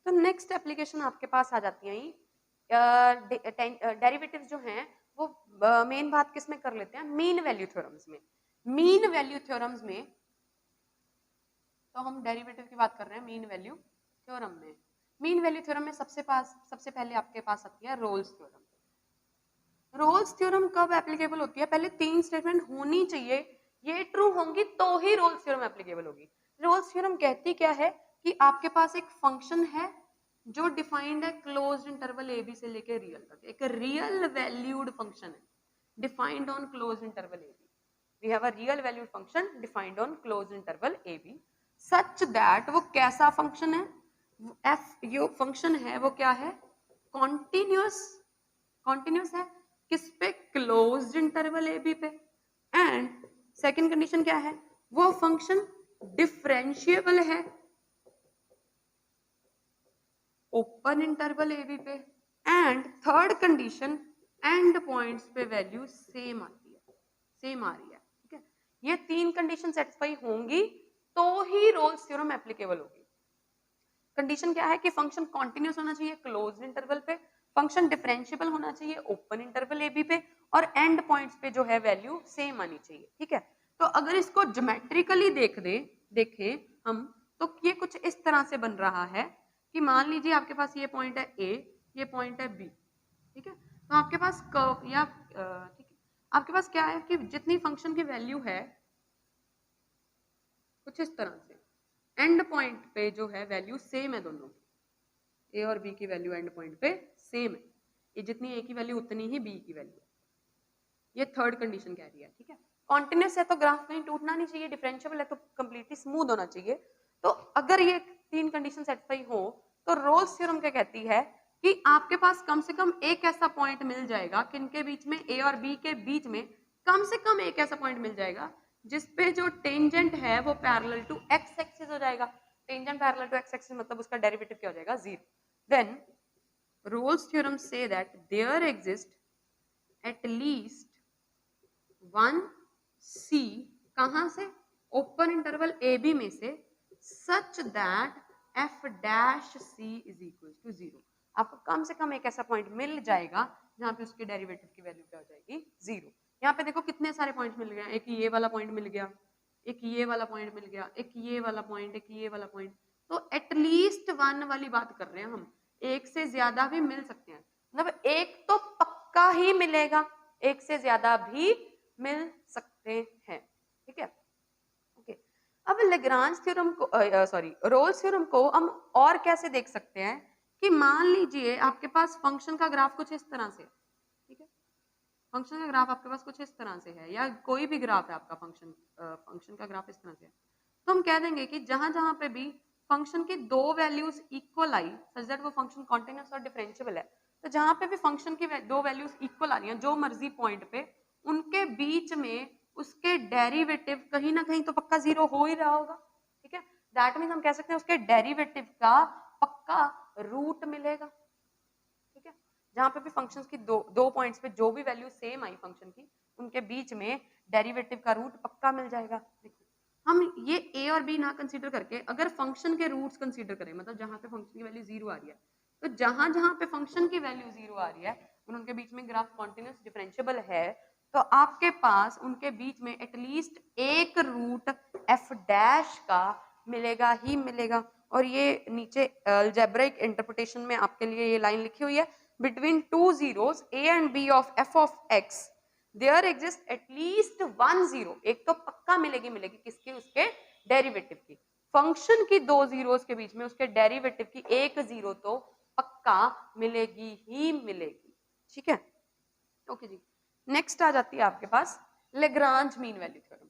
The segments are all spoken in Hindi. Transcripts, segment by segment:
तो नेक्स्ट एप्लीकेशन आपके पास आ जाती है डेरिवेटिव्स जो हैं वो मेन बात किस में कर लेते हैं, मीन वैल्यू थ्योरम्स में। मीन वैल्यू थ्योरम्स में तो हम डेरिवेटिव की बात कर रहे हैं मीन वैल्यू थ्योरम में। मीन वैल्यू थ्योरम में सबसे पहले आपके पास आती है रोल्स थ्योरम। रोल्स थ्योरम कब एप्लीकेबल होती है, पहले 3 स्टेटमेंट होनी चाहिए, ये ट्रू होंगी तो ही रोल्स थ्योरम एप्लीकेबल होगी। रोल्स थ्योरम कहती क्या है कि आपके पास एक फंक्शन है जो डिफाइंड है क्लोज्ड इंटरवल ए बी से लेके रियल तक, एक रियल वैल्यूड फंक्शन है defined on closed interval A B. We have a real valued function defined on closed interval A B such that, वो कैसा फंक्शन है, एफ जो फंक्शन है वो क्या है, कॉन्टिन्यूस है किस पे, क्लोज्ड इंटरवल ए बी पे। एंड सेकंड कंडीशन क्या है, वो फंक्शन डिफरेंशिएबल है ओपन इंटरवल ए बी पे। And third condition, and points पे वैल्यू सेम आती है, सेम आ रही है, ठीक है। ये 3 कंडीशन सेटिस्फाई होंगी तो ही रोल्स थ्योरम एप्लीकेबल होगी। कंडीशन क्या है कि फंक्शन कॉन्टिन्यूस होना चाहिए क्लोज्ड इंटरवल पे, फंक्शन डिफरेंशिएबल होना चाहिए ओपन इंटरवल ए बी पे, और एंड पॉइंट्स पे जो है वैल्यू सेम आनी चाहिए, ठीक है। तो अगर इसको ज्योमेट्रिकली देखें हम, तो ये कुछ इस तरह से बन रहा है कि मान लीजिए आपके पास ये पॉइंट है ए, ये पॉइंट है बी, ठीक है। तो आपके पास कर्व या ठीक है, आपके पास क्या है कि जितनी फंक्शन की वैल्यू है कुछ इस तरह से, एंड पॉइंट पे जो है वैल्यू सेम है दोनों की, ए और बी की वैल्यू एंड पॉइंट पे सेम है, ये जितनी ए की वैल्यू उतनी ही बी की वैल्यू। ये थर्ड कंडीशन कह रही है, ठीक है। कॉन्टिन्यूस है तो ग्राफ कहीं टूटना नहीं चाहिए, डिफरेंशिएबल है तो कंप्लीटली स्मूथ होना चाहिए। तो अगर ये 3 कंडीशन सेटिस्फाई हो तो रोल्स थ्योरम क्या कहती है कि आपके पास कम से कम एक ऐसा पॉइंट मिल जाएगा किनके बीच में, ए और बी के बीच में कम से कम एक ऐसा पॉइंट मिल जाएगा जिसपे जो टेंजेंट है वो पैरेलल टू एक्स एक्सिस हो जाएगा। Tangent parallel to X axis मतलब उसका डेरिवेटिव क्या हो जाएगा, 0। देन रोल्स थ्योरम से that there exist at least 1 C, कहां से, ओपन इंटरवल ए बी में से, such that F dash C is equal to 0। आपको कम से कम एक ऐसा पॉइंट मिल जाएगा जहां पे उसके डेरिवेटिव की वैल्यू क्या हो जाएगी, 0। यहाँ पे देखो कितने सारे पॉइंट मिल गए, एक ये वाला पॉइंट मिल गया, एक ये वाला पॉइंट मिल गया, एक ये वाला पॉइंट, एक ये वाला पॉइंट। तो एटलीस्ट 1 वाली बात कर रहे हैं हम, एक से ज्यादा भी मिल सकते हैं, मतलब एक तो पक्का ही मिलेगा, एक से ज्यादा भी मिल सकते हैं, ठीक है, ओके। अब लेग्रांज थ्योरम को रोल्स थ्योरम को हम और कैसे देख सकते हैं कि मान लीजिए आपके पास फंक्शन का ग्राफ कुछ इस तरह से, ठीक है, फंक्शन का ग्राफ आपके पास कुछ इस तरह से है, या कोई भी ग्राफ है आपका फंक्शन का ग्राफ इस तरह से है, तो हम कह देंगे कि जहां जहां पे भी फंक्शन की 2 values equal I such that वो फंक्शन कॉन्टिन्यूस और डिफरेंशिएबल है, तो जहां पे भी फंक्शन की 2 वैल्यूज इक्वल आ रही हैं जो मर्जी पॉइंट पे, उनके बीच में उसके डेरिवेटिव कहीं ना कहीं तो पक्का 0 हो ही रहा होगा, ठीक है। दैट मीन्स हम कह सकते हैं उसके डेरिवेटिव का पक्का रूट मिलेगा, ठीक है। जहां पे भी फंक्शंस की दो पॉइंट्स पे जो भी वैल्यू सेम आई फंक्शन की, उनके बीच में डेरिवेटिव का रूट पक्का मिल जाएगा। देखो हम ये ए और बी ना कंसीडर करके अगर फंक्शन के रूट्स कंसीडर करें, मतलब जहां पे फंक्शन की वैल्यू 0 आ रही है, तो जहां जहां पे फंक्शन की वैल्यू 0 आ रही है उनके बीच में ग्राफ कॉन्टिन्यूस डिफरेंशिएबल है, तो आपके पास उनके बीच में एटलीस्ट एक रूट एफ डैश का मिलेगा ही मिलेगा। और ये नीचे अलजेब्रिक इंटरप्रिटेशन में आपके लिए ये लाइन लिखी हुई है, between two zeros a and b of f of x there exists at least 1 0, एक तो पक्का मिलेगी किसकी, उसके डेरिवेटिव की। फंक्शन की 2 जीरोस के बीच में उसके डेरिवेटिव की एक 0 तो पक्का मिलेगी ही मिलेगी, ठीक है, ओके जी। नेक्स्ट आ जाती है आपके पास Lagrange mean value theorem,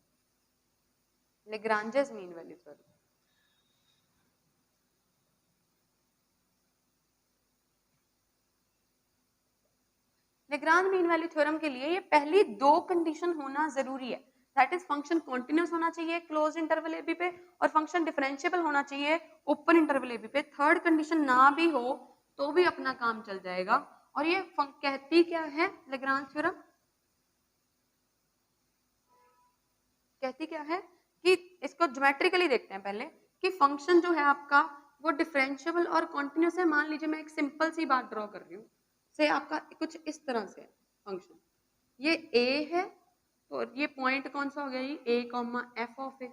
Lagrange's mean value theorem. Lagrange mean value theorem के लिए ये पहली 2 कंडीशन होना जरूरी है, दैट इज फंक्शन कॉन्टिन्यूस होना चाहिए क्लोज इंटरवल ए बी पे, और फंक्शन डिफरेंशिएबल होना चाहिए ओपन इंटरवल ए बी पे। थर्ड कंडीशन ना भी हो तो भी अपना काम चल जाएगा। और ये कहती क्या है लेग्रांज थ्योरम, कहती क्या है कि इसको ज्योमेट्रिकली देखते हैं पहले, कि फंक्शन जो है आपका वो डिफरेंशिएबल और कॉन्टिन्यूस है। मान लीजिए मैं एक सिंपल सी बात ड्रॉ कर रही हूँ, से आपका कुछ इस तरह से फंक्शन, ये a है और ये पॉइंट कौन सा हो गया, ये a comma F of A,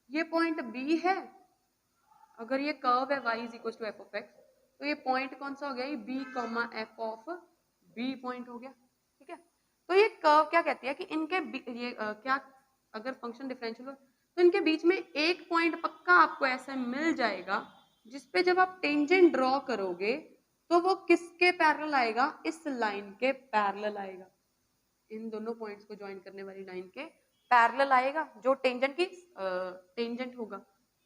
ये पॉइंट b है, अगर ये कर्व है y is equal to F of X, तो ये पॉइंट कौन सा हो गया, ये b comma F of b point हो गया, ठीक है। तो ये कर्व क्या कहती है कि इनके क्या अगर फंक्शन डिफरेंशियल हो तो इनके बीच में एक पॉइंट पक्का आपको ऐसा मिल जाएगा जिसपे जब आप टेंजेंट ड्रॉ करोगे तो वो किसके पैरेलल आएगा, इस लाइन के पैरेलल आएगा, इन दोनों पॉइंट्स को ज्वाइन करने वाली लाइन के पैरेलल आएगा, जो टेंजेंट की टेंजेंट होगा,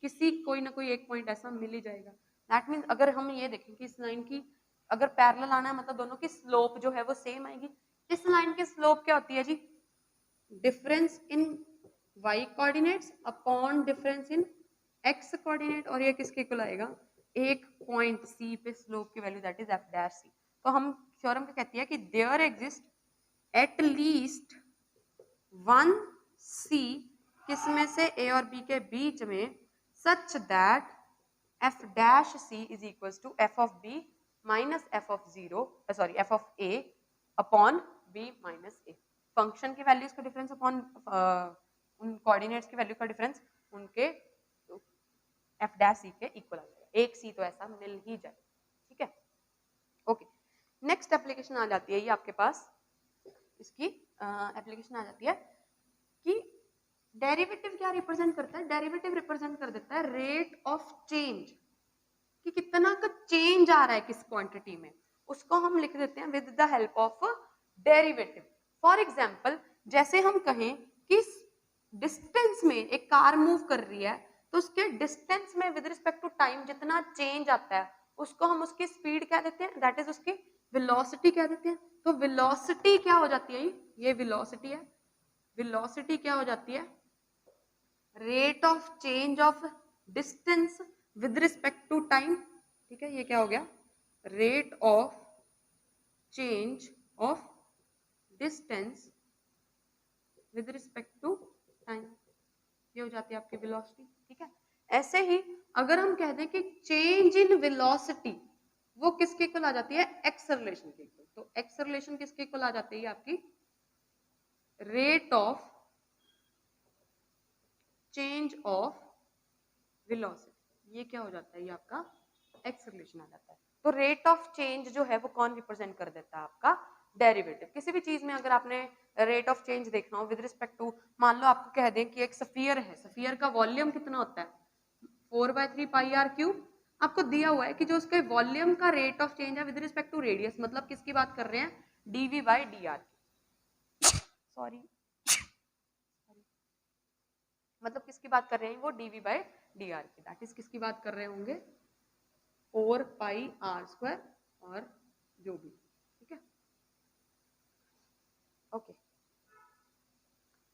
किसी कोई ना कोई एक पॉइंट ऐसा मिल ही जाएगा। दैट मीन्स अगर हम ये देखें कि इस लाइन की अगर पैरेलल आना है मतलब दोनों की स्लोप जो है वो सेम आएगी। इस लाइन की स्लोप क्या होती है जी, difference in y coordinates upon difference in x coordinate, और ये किसके इक्वल आएगा, एक पॉइंट c पे स्लोप की value that is f dash c। तो हम थ्योरम क्या कहती है कि there exist at least one c किसमें से a और b के बीच में such that f dash c is equal to f of b minus f of f of a upon b minus a। Function की वैल्यूज का डिफरेंस अपॉन उन कोऑर्डिनेट्स की वैल्यू का डिफरेंस उनके f डैश c के इक्वल आ जाएगा, एक c तो ऐसा मिल ही जाए, ठीक है। ओके, नेक्स्ट एप्लीकेशन आ जाती है ये आपके पास, इसकी एप्लीकेशन आ जाती है कि डेरिवेटिव क्या रिप्रेजेंट करता है, डेरिवेटिव रिप्रेजेंट कर देता है रेट ऑफ चेंज, कि कितना का चेंज आ रहा है किस क्वांटिटी में, उसको हम लिख देते हैं with the help of derivative. For example जैसे हम कहें कि डिस्टेंस में एक कार मूव कर रही है तो उसके डिस्टेंस में विद रिस्पेक्ट टू टाइम जितना चेंज आता है उसको हम उसकी स्पीड कह देते हैं, दैट इज उसकी वेलोसिटी कह देते हैं। तो वेलोसिटी क्या हो जाती है, ये वेलोसिटी है, वेलोसिटी क्या हो जाती है, rate of change of distance with respect to time, ठीक है। ये क्या हो गया, rate of change of distance with respect to time, ये हो जाती है आपकी वेलोसिटी, ठीक है। ऐसे ही अगर हम कह दें कि चेंज इन वेलोसिटी वो किसके इक्वल आ जाती है, एक्सेलरेशन के इक्वल, तो एक्सेलरेशन किसके इक्वल आ जाती है आपकी, rate of change of velocity, ये क्या हो जाता है, ये आपका एक्सेलरेशन आ जाता है। तो रेट ऑफ चेंज जो है वो कौन रिप्रेजेंट कर देता है, आपका डेरिवेटिव। किसी भी चीज में अगर आपने रेट ऑफ चेंज देखना हो विद रिस्पेक्ट टू, मान लो आपको कह दें कि एक सफियर है, सफियर का वॉल्यूम कितना होता है 4/3 पाई आर क्यूब, आपको दिया हुआ है कि जो उसके वॉल्यूम का रेट ऑफ चेंज है विद रिस्पेक्ट टू रेडियस, मतलब किसकी बात कर रहे हैं, DV by D R, sorry मतलब किसकी बात कर रहे हैं वो, डीवी बाई डी आर की, दैट इज किसकी बात कर रहे होंगे 4 पाई आर स्क्वायर और जो भी, ठीक है। ओके,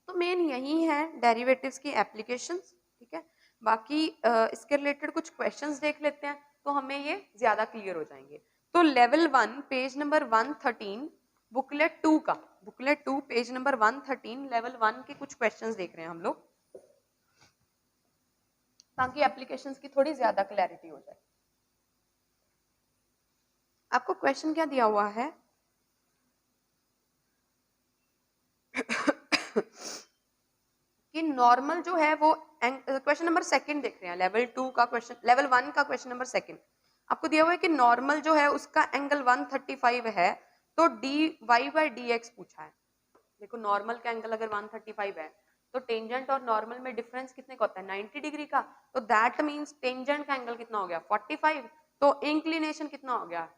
तो मेन यही है डेरिवेटिव्स की एप्लीकेशंस, ठीक है। बाकी इसके रिलेटेड कुछ क्वेश्चंस देख लेते हैं तो हमें ये ज्यादा क्लियर हो जाएंगे। तो लेवल 1 पेज नंबर 113 बुकलेट 2 का, बुकलेट 2 पेज नंबर 113 लेवल 1 के कुछ क्वेश्चंस देख रहे हैं हम लोग, ताकि एप्लीकेशंस की थोड़ी ज्यादा क्लैरिटी हो जाए। आपको क्वेश्चन क्या दिया हुआ है कि नॉर्मल जो है वो, क्वेश्चन नंबर सेकंड देख रहे हैं, लेवल 2 का क्वेश्चन, लेवल 1 का क्वेश्चन नंबर सेकंड। आपको दिया हुआ है कि नॉर्मल जो है उसका एंगल 135 है, तो D Y by D X पूछा है। देखो नॉर्मल का एंगल अगर 135 है तो टेंजेंट और नॉर्मल में डिफरेंस कितने का होता है, 90 डिग्री का, तो दैट मीन्स टेंजेंट का एंगल कितना हो गया 45, तो इंक्लिनेशन कितना हो गया,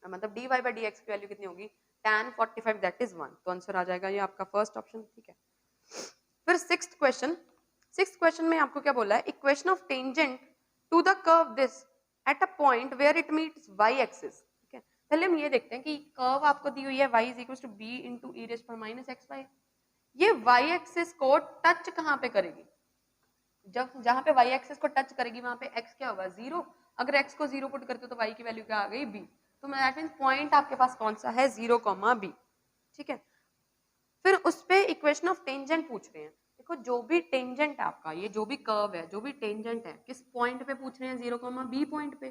मतलब D Y by D X की वैल्यू कितनी होगी, tan 45 दैट इज 1, तो आंसर आ जाएगा ये आपका फर्स्ट ऑप्शन, ठीक है। फिर सिक्स्थ क्वेश्चन में आपको क्या बोला है, equation of tangent to the curve this at a point where it meets Y axis, ठीक है। पहले हम ये देखते हैं कि कर्व आपको दी हुई है y is equal to B into E raise पर माइनस एक्स वाई, ये वाई एक्सिस को टच कहाँ पे करेगी, जब जहां पे वाई एक्सिस को टच करेगी वहां पे x क्या होगा 0, अगर x को 0 पुट करते हो तो y की वैल्यू क्या आ गई b, तो दैट मींस पॉइंट आपके पास कौन सा है 0, b, ठीक है। फिर उस पे इक्वेशन ऑफ टेंजेंट पूछ रहे हैं, देखो जो भी टेंजेंट है आपका, ये जो भी कर्व है, जो भी टेंजेंट है, किस पॉइंट पे पूछ रहे हैं, 0,b पॉइंट पे,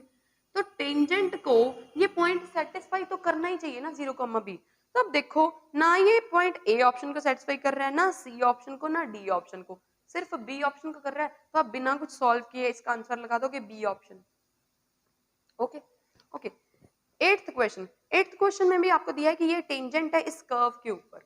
तो टेंजेंट को ये पॉइंट सेटिस्फाई तो करना ही चाहिए ना 0,b। तो अब देखो ना ये पॉइंट ए ऑप्शन को सेटिस्फाई कर रहा है, ना सी ऑप्शन को, ना डी ऑप्शन को, सिर्फ बी ऑप्शन को कर रहा है। तो आप बिना कुछ सॉल्व किए इसका आंसर लगा दोगे B option. Okay okay. Eighth question में भी आपको दिया है कि ये टेंजेंट है इस कर्व के ऊपर।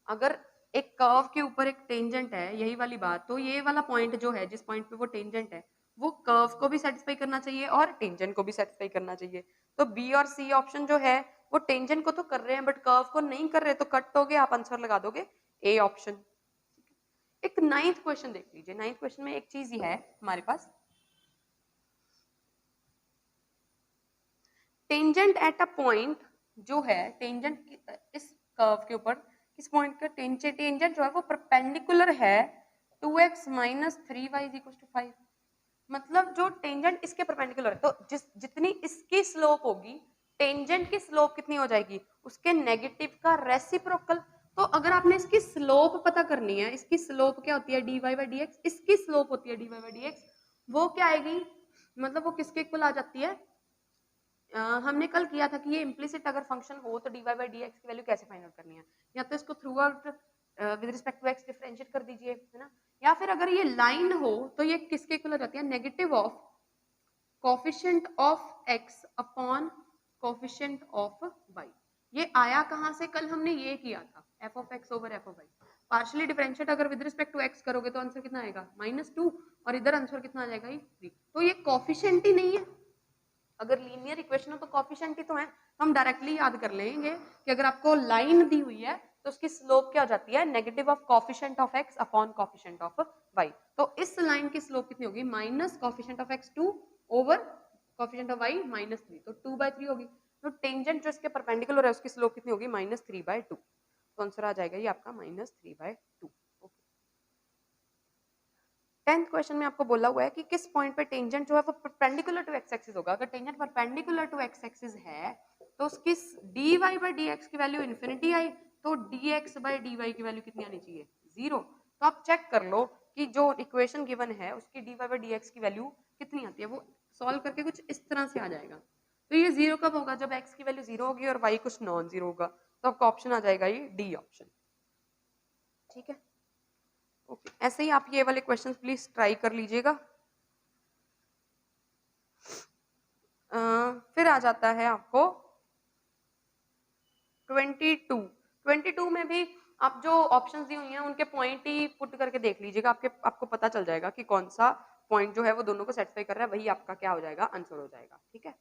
अगर एक कर्व के ऊपर एक टेंजेंट है, यही वाली बात, तो ये वाला पॉइंट जो है, जिस पॉइंट पे वो टेंजेंट है, वो कर्व को भी सेटिस्फाई करना चाहिए और टेंजेंट को भी सेटिस्फाई करना चाहिए। तो बी और सी ऑप्शन जो है वो टेंजेंट को तो कर रहे हैं बट कर्व को नहीं कर रहे, तो कट हो गया, आप आंसर लगा दोगे ए ऑप्शन। एक नाइन्थ क्वेश्चन देख लीजिए। नाइन्थ क्वेश्चन में एक चीज ही है हमारे पास, टेंजेंट एट अ पॉइंट जो है, टेंजेंट इस कर्व के ऊपर किस पॉइंट का टेंजेंट जो है वो परपेंडिकुलर है 2x minus 3y is equal to 5। मतलब जो टेंजेंट इसके परपेंडिकुलर है, तो जितनी इसकी स्लोप होगी, टेंजेंट की स्लोप कितनी हो जाएगी, उसके नेगेटिव का रेसिप्रोकल। तो अगर आपने इसकी स्लोप पता करनी है, इसकी स्लोप क्या होती है dy बाई डी एक्स, इसकी स्लोप होती है dy बाई डी एक्स, वो क्या आएगी, मतलब वो किसके इक्वल आ जाती है, हमने कल किया था कि ये इम्प्लिसिट अगर फंक्शन हो तो dy बाई डी एक्स की वैल्यू कैसे फाइंड आउट करनी है, या तो इसको throughout with respect to X differentiate कर दीजिए, है ना, या फिर अगर ये लाइन हो तो ये किसके इक्वल हो जाती है, negative of coefficient of x upon coefficient of y। ये आया कहां से, कल हमने ये किया था f of x over f of y। Partially differentiate अगर विद रिस्पेक्ट टू x करोगे तो आंसर कितना आएगा -2, और इधर आंसर कितना आ जाएगा ये 3। तो ये कोफिशिएंट ही नहीं है, अगर लीनियर इक्वेशन हो तो कोफिशिएंट ही तो है। हम डायरेक्टली याद कर लेंगे कि अगर आपको लाइन दी हुई है तो उसकी स्लोप क्या हो जाती है, negative of coefficient of x upon coefficient of y। तो इस लाइन की स्लोप कितनी होगी, minus coefficient of x 2 over coefficient of y -3, तो 2/3 होगी। तो टेंजेंट जो इसके परपेंडिकुलर है उसकी स्लोप कितनी होगी, -3/2। तो आंसर आ जाएगा ये आपका -3/2। टेंथ क्वेश्चन में आपको बोला हुआ है कि किस पॉइंट पे टेंजेंट जो है वो परपेंडिकुलर टू एक्स एक्सिस होगा। अगर tangent perpendicular to X axis है तो उसकी dy बाई डी एक्स की वैल्यू इन्फिनिटी आई, तो dx बाई dy की वैल्यू कितनी आनी चाहिए, 0। तो आप चेक कर लो कि जो इक्वेशन गिवन है उसकी dy बाई डी एक्स की वैल्यू कितनी आती है, वो सॉल्व करके कुछ इस तरह से आ जाएगा। तो ये 0 कब होगा, जब x की वैल्यू 0 होगी और y कुछ नॉन 0 होगा, तो आपका ऑप्शन आ जाएगा ये डी ऑप्शन। ठीक है, ओके। ऐसे ही आप ये वाले क्वेश्चंस प्लीज ट्राई कर लीजिएगा। फिर आ जाता है आपको 22 में भी आप जो ऑप्शंस दी हुई हैं उनके पॉइंट ही पुट करके देख लीजिएगा, आपको पता चल जाएगा कि कौन सा पॉइंट जो है वो दोनों को सेटिस्फाई कर रहा है, वही आपका क्या हो जाएगा, आंसर हो जाएगा। ठीक है,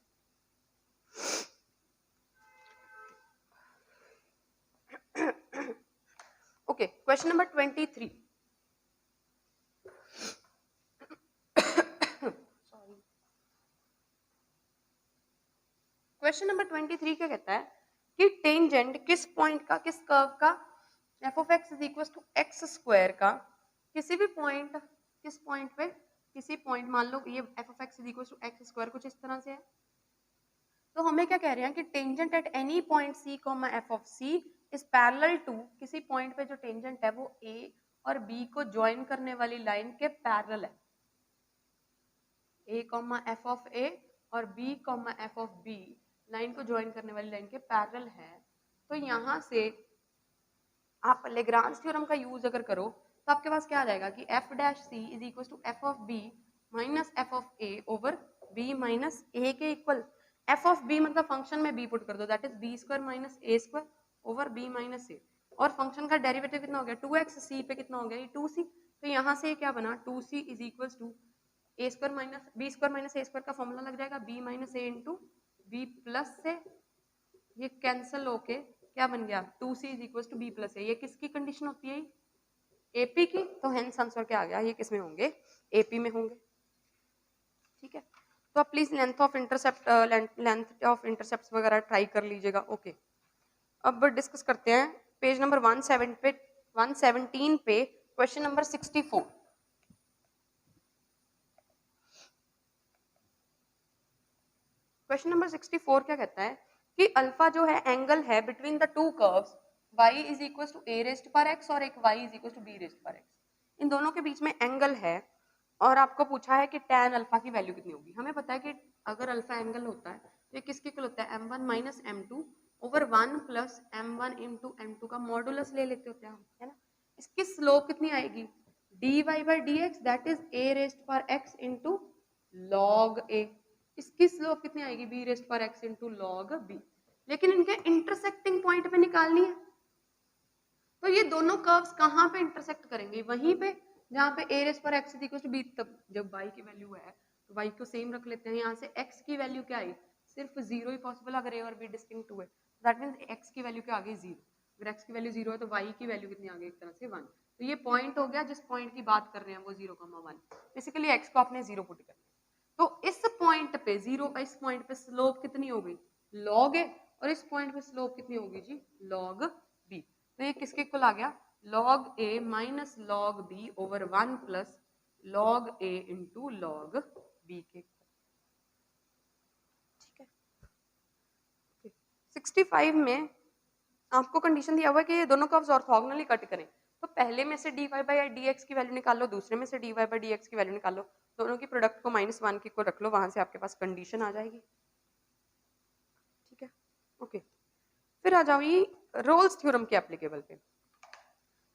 okay. Question number 23। Question number 23 क्या कहता है कि टेंजेंट किस पॉइंट का, किस कर्व का, f of x is equal to X square का किसी भी पॉइंट, किस पॉइंट पे, किसी पॉइंट, मान लो ये f of x is equal to X square कुछ इस तरह से है। तो हमें क्या कह रहे हैं कि tangent at any point c, f of c is parallel to, किसी पॉइंट पे जो टेंजेंट है वो a और b को ज्वाइन करने वाली लाइन के पैरेलल है। a, f ऑफ a और b, f of b line को ज्वाइन करने वाली लाइन के पैरेलल है। तो यहाँ से आप लेग्रांज थ्योरम का यूज अगर करो तो आपके पास क्या आ जाएगा कि f dash c is equal to f of b minus f of a over b minus a के इक्वल। f ऑफ b मतलब फंक्शन में b पुट कर दो, that is b square minus a square over b minus a, और फंक्शन का डेरिवेटिव कितना हो गया 2x, c पे कितना हो गया ये 2c। तो यहाँ से क्या बना 2c is equal to a square minus b square minus a square का फॉर्मूला लग जाएगा b minus a into b plus से ये कैंसिल होके क्या बन गया 2c is equal to b plus a। ये किसकी कंडीशन होती है, AP की, तो हेंस आंसर क्या आ गया, ये किस में होंगे, AP में होंगे। ठीक है, तो आप प्लीज लेंथ ऑफ इंटरसेप्ट वगैरह ट्राई कर लीजिएगा। ओके, अब डिस्कस करते हैं पेज नंबर 117 पे क्वेश्चन नंबर 64। क्वेश्चन नंबर 64 क्या कहता है कि अल्फा जो है एंगल है between the two curves y is equal to a raised पर x और एक y is equal to b raised पर x। इन दोनों के बीच में एंगल है और आपको पूछा है कि tan अल्फा की वैल्यू कितनी होगी। हमें पता है कि अगर अल्फा एंगल होता है तो ये किसके इक्वल होता है, m1 minus m2 over 1 plus m1 into m2 का मॉडुलस ले लेते होते हैं हम, है ना। इसकी स्लोप कितनी आएगी, dy by dx that is a rest power x into log a। इसकी स्लोप कितनी आएगी, b rest power x into log b। लेकिन इनके इंटरसेक्टिंग पॉइंट पे निकालनी है, तो ये दोनों कर्व्स कहाँ पे इंटरसेक्ट करेंगे, वहीं पे जहाँ पे a रेस्ट पर x इक्वल टू b। तब जब y की वैल्यू है तो y को सेम रख लेते हैं, यहाँ से x की वैल्यू क्या आई, सिर्फ जीरो ही पॉसिबल अगर a और b डिस्टिंक्ट हुए, दैट मीन्स x की वैल्यू क्या आ गई, जीरो। अगर x की वैल्यू जीरो है तो y की वैल्यू कितनी आ गई, एक तरह से 1। तो ये पॉइंट हो गया जिस पॉइंट की बात कर रहे हैं वो 0,1। बेसिकली x को आपने जीरो पुट करना है, तो इस पॉइंट पे जीरो, इस पॉइंट पे स्लोप कितनी हो गई, log a, और इस पॉइंट पे स्लोप कितनी होगी जी, log b। तो ये किसके इक्वल आ गया, log a minus log b over 1 plus log a into log b के। ठीक है, 65 में आपको कंडीशन दिया हुआ है कि ये दोनों कर्व्स ऑर्थोगोनली कट करें, तो पहले में से dy बाई dx की वैल्यू निकाल लो, दूसरे में से dy बाई dx की वैल्यू निकाल लो, दोनों की प्रोडक्ट को -1 के को रख लो, वहां से आपके पास कंडीशन आ जाएगी। ठीक है, ओके। फिर आ जाओ ये रोल्स थ्योरम के एप्लीकेबल पे।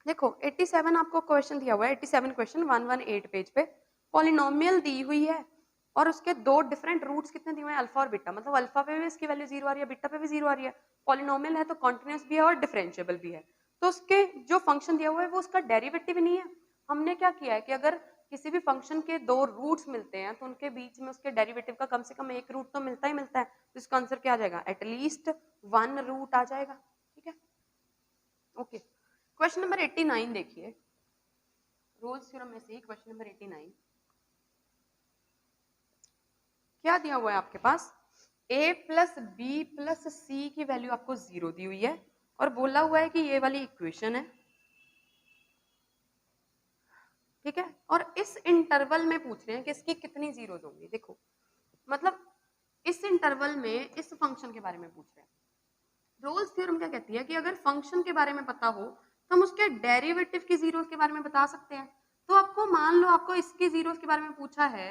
देखो 87 आपको क्वेश्चन दिया हुआ है, 87 क्वेश्चन 118 पेज पे, पॉलिनोमियल दी हुई है और उसके दो डिफरेंट रूट्स कितने दिए हुए हैं, अल्फा और बीटा, मतलब अल्फा पे भी इसकी वैल्यू जीरो आ रही है, बीटा पे भी जीरो आ रही है। पॉलिनोमियल है तो कॉन्टिन्यूस भी है और डिफरेंशिएबल भी है, तो उसके जो फंक्शन दिया हुआ है वो उसका डेरिवेटिव नहीं है। हमने क्या किया है कि अगर किसी भी फंक्शन के दो रूट्स मिलते हैं तो उनके बीच में उसके डेरिवेटिव का कम से कम एक रूट तो मिलता ही मिलता है, तो इसका आंसर क्या आ जाएगा, एटलीस्ट 1 रूट आ जाएगा। ठीक है, ओके। क्वेश्चन नंबर 89 देखिए, रोल्स थ्योरम में से ही क्वेश्चन नंबर 89 क्या दिया हुआ है आपके पास, a प्लस बी प्लस सी की वैल्यू आपको जीरो दी हुई है और बोला हुआ है कि ये वाली इक्वेशन है, ठीक है, और इस इंटरवल में पूछ रहे हैं कि इसकी कितनी जीरोज होंगी। देखो मतलब इस इंटरवल में इस फंक्शन के बारे में पूछ रहे हैं। रोल्स थ्योरम क्या कहती है कि अगर फंक्शन के बारे में पता हो तो हम उसके डेरिवेटिव की जीरोस के बारे में बता सकते हैं। तो आपको मान लो आपको इसकी जीरोस के बारे में पूछा है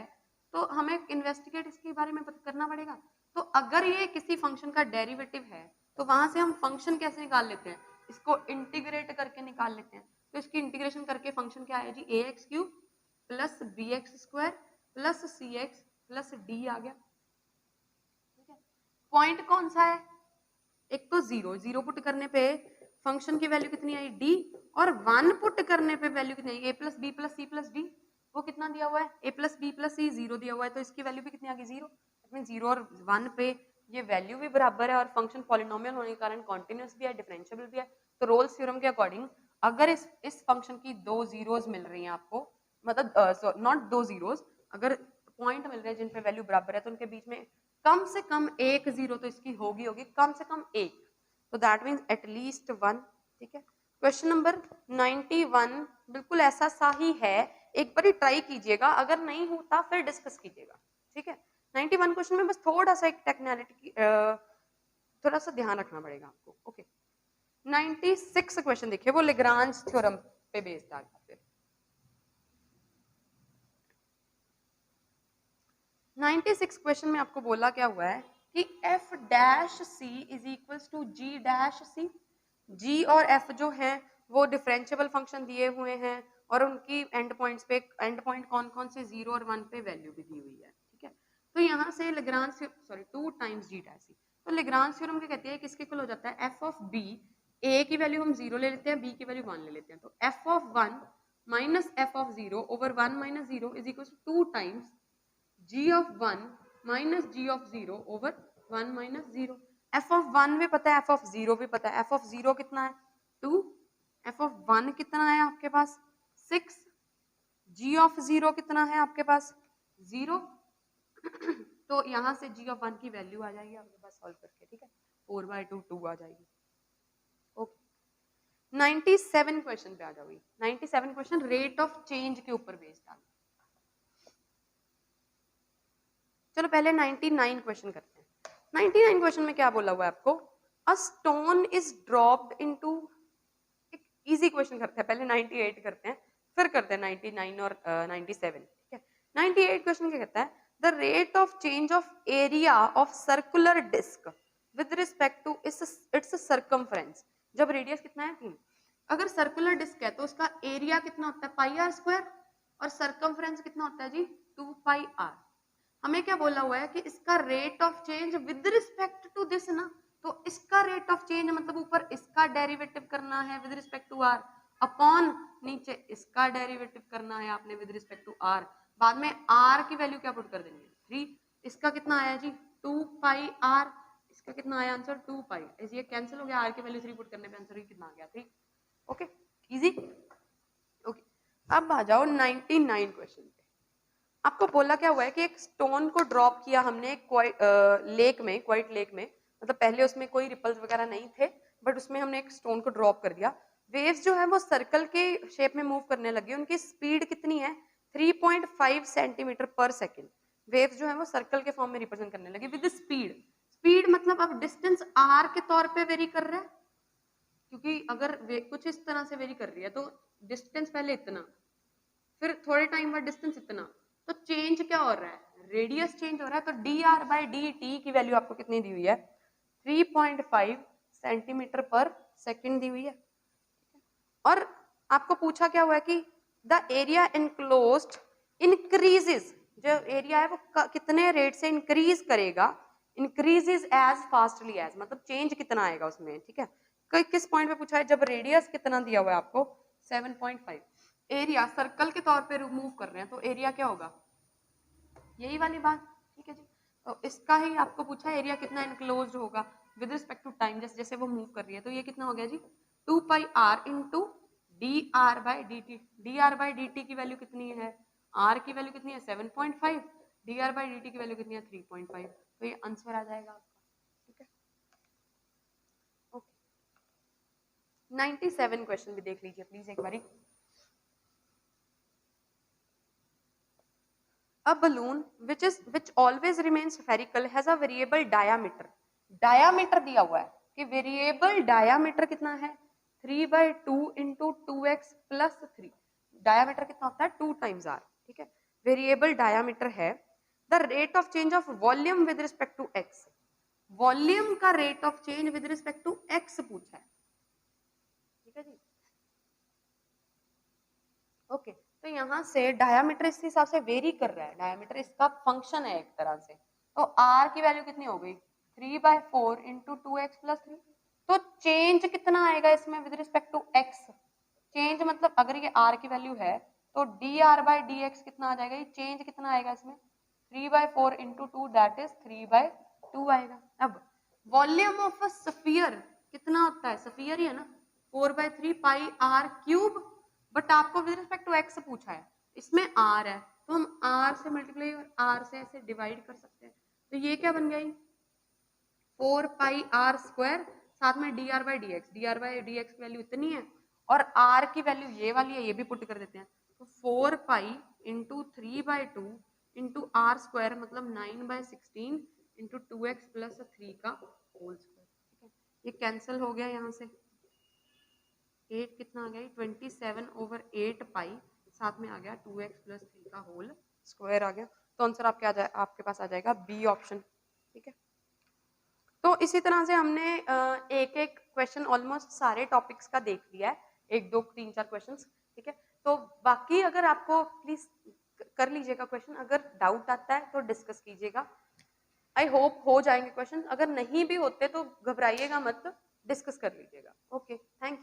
तो हमें इन्वेस्टिगेट इसके बारे में करना पड़ेगा। तो अगर ये किसी फंक्शन का डेरिवेटिव है तो वहां से हम फंक्शन कैसे निकाल लेते हैं, इसको इंटीग्रेट करके निकाल लेते हैं। तो इसकी इंटीग्रेशन करके फंक्शन क्या आया जी, A X cube plus B X square plus C X plus D आ गया। ठीक है, पॉइंट कौन सा है, एक तो जीरो, जीरो पुट करने पे फंक्शन की वैल्यू कितनी आई डी, और 1 पुट करने पे वैल्यू कितनी आई, A plus B plus C plus D. वो कितना दिया हुआ है, A plus B plus C zero दिया हुआ है, तो इसकी वैल्यू भी कितनी आ गई, जीरो। इसमें जीरो और 1 पे ये वैल्यू भी बराबर है और फंक्शन पॉलिनोमियल होने के कारण कॉन्टिन्यूस भी है, डिफरेंशिएबल भी है। तो रोल्स थ्योरम के अकॉर्डिंग अगर इस फंक्शन की दो जीरोज मिल रही हैं आपको, मतलब नॉट दो जीरोज, अगर पॉइंट मिल रहे हैं जिन पे वैल्यू बराबर है तो उनके बीच में कम से कम एक जीरो तो इसकी होगी कम से कम एक, तो दैट मीन्स एटलीस्ट 1। ठीक है, क्वेश्चन नंबर 91 बिल्कुल ऐसा सा ही है, एक बार ट्राई कीजिएगा, अगर नहीं होता फिर डिस्कस कीजिएगा। ठीक है, 91 क्वेश्चन में बस थोड़ा सा एक टेक्निकलिटी की थोड़ा सा ध्यान रखना पड़ेगा आपको। ओके, 96 क्वेश्चन देखिए, वो लेग्रांज थ्योरम पे बेस्ड आ गया। फिर 96 क्वेश्चन में आपको बोला क्या हुआ है कि f dash c is equals to g dash c। g और f जो है वो डिफरेंशिएबल फंक्शन दिए हुए हैं और उनकी एंड पॉइंट्स पे, एंड पॉइंट कौन कौन से 0 और 1 पे वैल्यू भी दी हुई है। ठीक है, तो यहाँ से Lagrange, sorry 2 times g dash c, तो लेग्रांज थ्योरम क्या कहती है, किसके इक्वल हो जाता है, f ऑफ b, a की वैल्यू हम 0 ले लेते हैं, b की वैल्यू 1 ले लेते हैं, तो f of 1 minus f of 0 over 1 minus 0 is equal to 2 times g of 1 minus g of 0 over 1 minus 0। f of 1 भी पता है, f of 0 भी पता है, f of 0 कितना है 2, f of 1 कितना है आपके पास 6, g of 0 कितना है आपके पास 0। तो यहाँ से g of 1 की वैल्यू आ जाएगी आपके पास सॉल्व करके। ठीक है, 4/2 2 आ जाएगी। ओके, 97 क्वेश्चन पे आ जाओगी। 97 क्वेश्चन रेट ऑफ चेंज के ऊपर बेस्ड आ। चलो पहले 99 क्वेश्चन करते हैं। 99 क्वेश्चन में क्या बोला हुआ है आपको, a stone is dropped into, एक इजी क्वेश्चन करते हैं, पहले 98 करते हैं। फिर करते हैं 99 और 97, ठीक है। 98 क्वेश्चन क्या कहता है, the rate of change of area of circular disc with respect to its circumference. जब रेडियस कितना है 3, अगर सर्कुलर डिस्क है तो उसका एरिया कितना होता है पाई आर स्क्वायर, और सर्कमफ्रेंस कितना होता है जी 2 पाई आर। हमें क्या बोला हुआ है कि इसका rate of change with respect to this ना, तो इसका रेट ऑफ चेंज मतलब ऊपर इसका डेरिवेटिव करना है with respect to R, upon नीचे इसका डेरिवेटिव करना है आपने विद रिस्पेक्ट टू आर, बाद में आर की वैल्यू क्या पुट कर देंगे 3। इसका कितना आया जी 2 पाई आर, इसका कितना आया आंसर 2 पाई, ये कैंसिल हो गया, आर की वैल्यू 3 पुट करने पे आंसर कितना आ गया 3। Okay easy. ओके अब आ जाओ 99 क्वेश्चन पे। आपको बोला क्या हुआ है कि एक स्टोन को ड्रॉप किया हमने लेक में, क्वाइट लेक में, मतलब पहले उसमें कोई रिपल्स वगैरह नहीं थे, बट उसमें हमने एक स्टोन को ड्रॉप कर दिया। वेव्स जो है वो सर्कल के शेप में मूव करने लगी, उनकी स्पीड कितनी है 3.5 सेंटीमीटर पर सेकेंड। वेव्स जो है वो सर्कल के फॉर्म में रिप्रेजेंट करने लगी विद स्पीड। स्पीड मतलब अब डिस्टेंस आर के तौर पे वेरी कर रहा है, क्योंकि अगर कुछ इस तरह से वेरी कर रही है तो डिस्टेंस पहले इतना, फिर थोड़े टाइम बाद डिस्टेंस इतना, तो चेंज क्या हो रहा है रेडियस चेंज हो रहा है। तो D R by D T की वैल्यू आपको कितनी दी हुई है 3.5 सेंटीमीटर पर सेकेंड दी हुई है। और आपको पूछा क्या हुआ है कि द एरिया इनक्लोज्ड इंक्रीजेस, जो एरिया है वो कितने रेट से इंक्रीज करेगा, इंक्रीजेस एज फास्टली एज, मतलब चेंज कितना आएगा उसमें, ठीक है। किस पॉइंट पे पूछा है, जब रेडियस कितना दिया हुआ है आपको 7.5, एरिया सर्कल के तौर पे रिमूव कर रहे हैं तो एरिया क्या होगा यही वाली बात, ठीक है जी। तो इसका ही आपको पूछा है एरिया कितना इनक्लोज्ड होगा विद रिस्पेक्ट टू टाइम, जैसे जैसे वो मूव कर रही है, तो ये कितना हो गया जी 2 pi R into D R by D T. D R by D T की वैल्यू कितनी है, आर की वैल्यू कितनी है 7.5, D R by D T की वैल्यू कितनी है 3.5, तो ये आंसर आ जाएगा आपका, ठीक है। ओके 97 क्वेश्चन भी देख लीजिए प्लीज एक बारी। A balloon which always remains spherical has a variable diameter. Diameter दिया हुआ है कि variable diameter कितना है 3/2 into 2x plus 3। Diameter कितना होता है 2 times r, ठीक है। Variable diameter है। The rate of change of volume with respect to x, volume का rate of change with respect to x पूछा है, ठीक है जी। ओके तो यहाँ से डायामीटर इस हिसाब से वेरी कर रहा है, डायामीटर इसका फंक्शन है एक तरह से, तो r की वैल्यू कितनी हो गई 3/4 इंटू 2x प्लस 3। तो चेंज कितना आएगा इसमें with respect to x, change मतलब अगर ये r की वैल्यू है तो dr/dx कितना आ जाएगा, ये चेंज कितना आएगा इसमें 3/4 इंटू 2 दैट इज 3/2 आएगा। अब वॉल्यूम ऑफ अ स्फीयर कितना होता है, स्फीयर ही है ना 4/3 पाई r क्यूब, बट आपको विद रिस्पेक्ट टू एक्स पूछा है, इसमें आर है तो हम आर से मल्टीप्लाई और आर से ऐसे डिवाइड कर सकते हैं, तो ये क्या बन गई 4 पाई आर स्क्वायर, साथ में D R by D x, D R by D X की वैल्यू इतनी है और आर की वैल्यू ये वाली है, ये भी पुट कर देते हैं, तो 4 pi into 3/2 into R square मतलब 9/16 इंटू 2x प्लस 3 का होल स्क्वायर, ठीक है। ये कैंसिल हो गया यहाँ से, 8 कितना आ गया 27/8 पाई, साथ में आ गया 2x प्लस 3 का होल स्क्वायर आ गया, तो आंसर आपके पास आ जाएगा बी ऑप्शन, ठीक है। तो इसी तरह से हमने एक एक क्वेश्चन ऑलमोस्ट सारे टॉपिक्स का देख लिया है, 1 2 3 4 क्वेश्चंस, ठीक है। तो बाकी अगर आपको प्लीज कर लीजिएगा क्वेश्चन, अगर डाउट आता है तो डिस्कस कीजिएगा। आई होप हो जाएंगे क्वेश्चन, अगर नहीं भी होते तो घबराइएगा मत, डिस्कस कर लीजिएगा। Okay thank you.